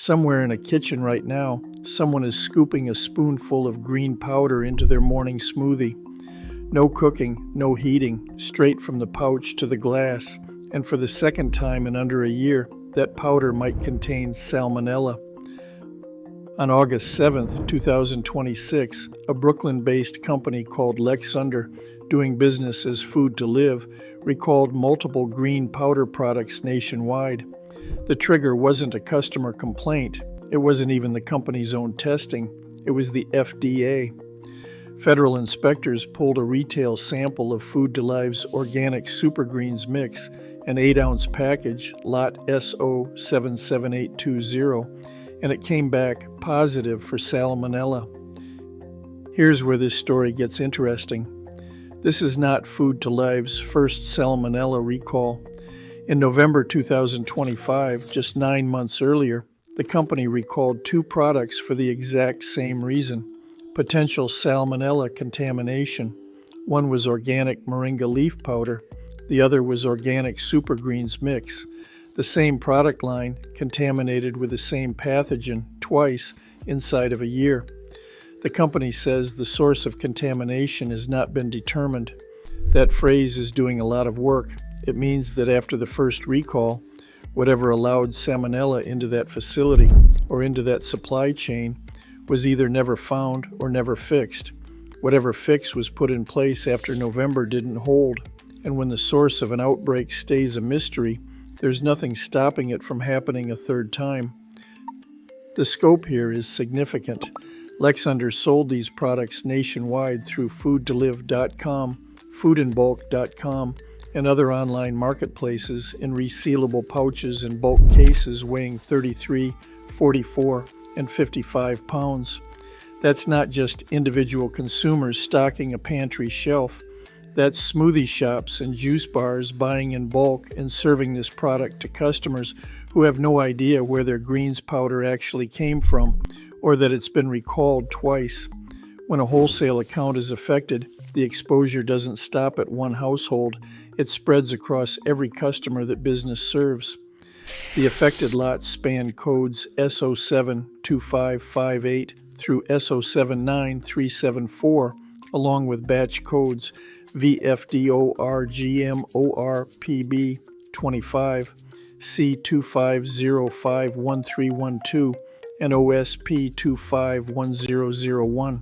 Somewhere in a kitchen right now, someone is scooping a spoonful of green powder into their morning smoothie. No cooking, no heating, straight from the pouch to the glass, and for the second time in under a year, that powder might contain Salmonella. On August 7, 2026, a Brooklyn-based company called Lexunder, doing business as Food to Live, recalled multiple green powder products nationwide. The trigger wasn't a customer complaint. It wasn't even the company's own testing. It was the FDA. Federal inspectors pulled a retail sample of Food to Live's organic Super Greens mix, an 8-ounce package, lot SO77820, and it came back positive for Salmonella. Here's where this story gets interesting. This is not Food to Live's first Salmonella recall. In November 2025, just 9 months earlier, the company recalled 2 products for the exact same reason: potential Salmonella contamination. One was organic moringa leaf powder. The other was organic Super Greens mix. The same product line, contaminated with the same pathogen twice inside of a year. The company says the source of contamination has not been determined. That phrase is doing a lot of work. It means that after the first recall, whatever allowed Salmonella into that facility or into that supply chain was either never found or never fixed. Whatever fix was put in place after November didn't hold, and when the source of an outbreak stays a mystery, there's nothing stopping it from happening a third time. The scope here is significant. Lexunder sold these products nationwide through foodtolive.com, foodinbulk.com, and other online marketplaces in resealable pouches and bulk cases weighing 33, 44, and 55 pounds. That's not just individual consumers stocking a pantry shelf. That's smoothie shops and juice bars buying in bulk and serving this product to customers who have no idea where their greens powder actually came from, or that it's been recalled twice. When a wholesale account is affected, the exposure doesn't stop at one household. It spreads across every customer that business serves. The affected lots span codes SO72558 through SO79374, along with batch codes VFDORGMORPB25, C25051312, and OSP251001.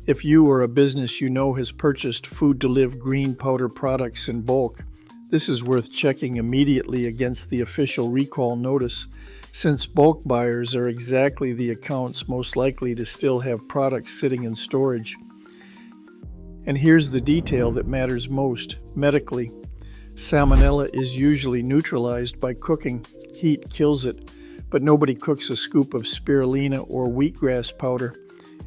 If you or a business you know has purchased Food to Live green powder products in bulk, this is worth checking immediately against the official recall notice, since bulk buyers are exactly the accounts most likely to still have products sitting in storage. And here's the detail that matters most, medically. Salmonella is usually neutralized by cooking. Heat kills it, but nobody cooks a scoop of spirulina or wheatgrass powder.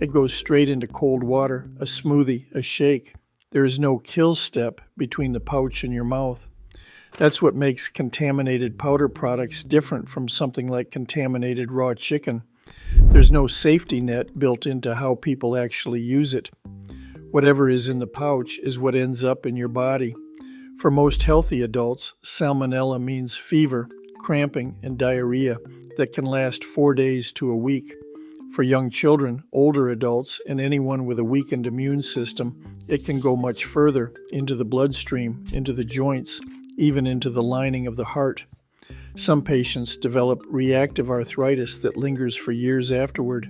It goes straight into cold water, a smoothie, a shake. There is no kill step between the pouch and your mouth. That's what makes contaminated powder products different from something like contaminated raw chicken. There's no safety net built into how people actually use it. Whatever is in the pouch is what ends up in your body. For most healthy adults, Salmonella means fever, cramping, and diarrhea that can last 4 days to a week. For young children, older adults, and anyone with a weakened immune system, it can go much further, into the bloodstream, into the joints, even into the lining of the heart. Some patients develop reactive arthritis that lingers for years afterward.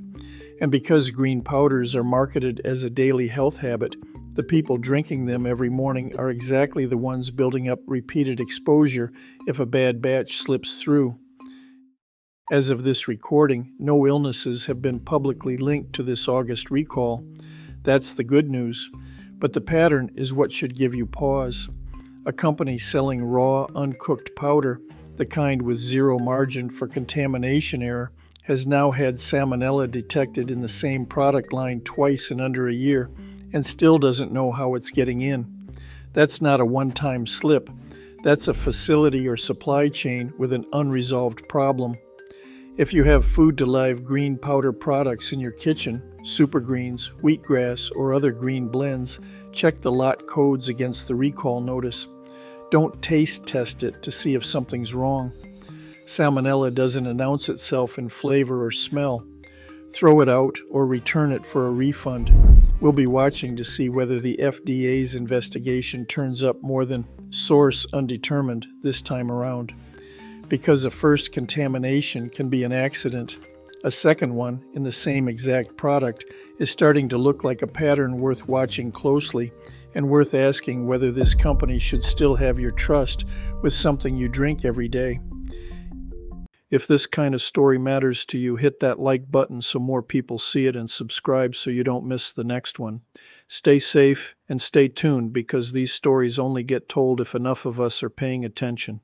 And because green powders are marketed as a daily health habit, the people drinking them every morning are exactly the ones building up repeated exposure if a bad batch slips through. As of this recording, no illnesses have been publicly linked to this August recall. That's the good news. But the pattern is what should give you pause. A company selling raw, uncooked powder, the kind with zero margin for contamination error, has now had Salmonella detected in the same product line twice in under a year and still doesn't know how it's getting in. That's not a one-time slip. That's a facility or supply chain with an unresolved problem. If you have Food to Live green powder products in your kitchen, Super Greens, wheatgrass, or other green blends, check the lot codes against the recall notice. Don't taste test it to see if something's wrong. Salmonella doesn't announce itself in flavor or smell. Throw it out or return it for a refund. We'll be watching to see whether the FDA's investigation turns up more than source undetermined this time around. Because a first contamination can be an accident, a second one in the same exact product is starting to look like a pattern worth watching closely and worth asking whether this company should still have your trust with something you drink every day. If this kind of story matters to you, hit that like button so more people see it and subscribe so you don't miss the next one. Stay safe and stay tuned because these stories only get told if enough of us are paying attention.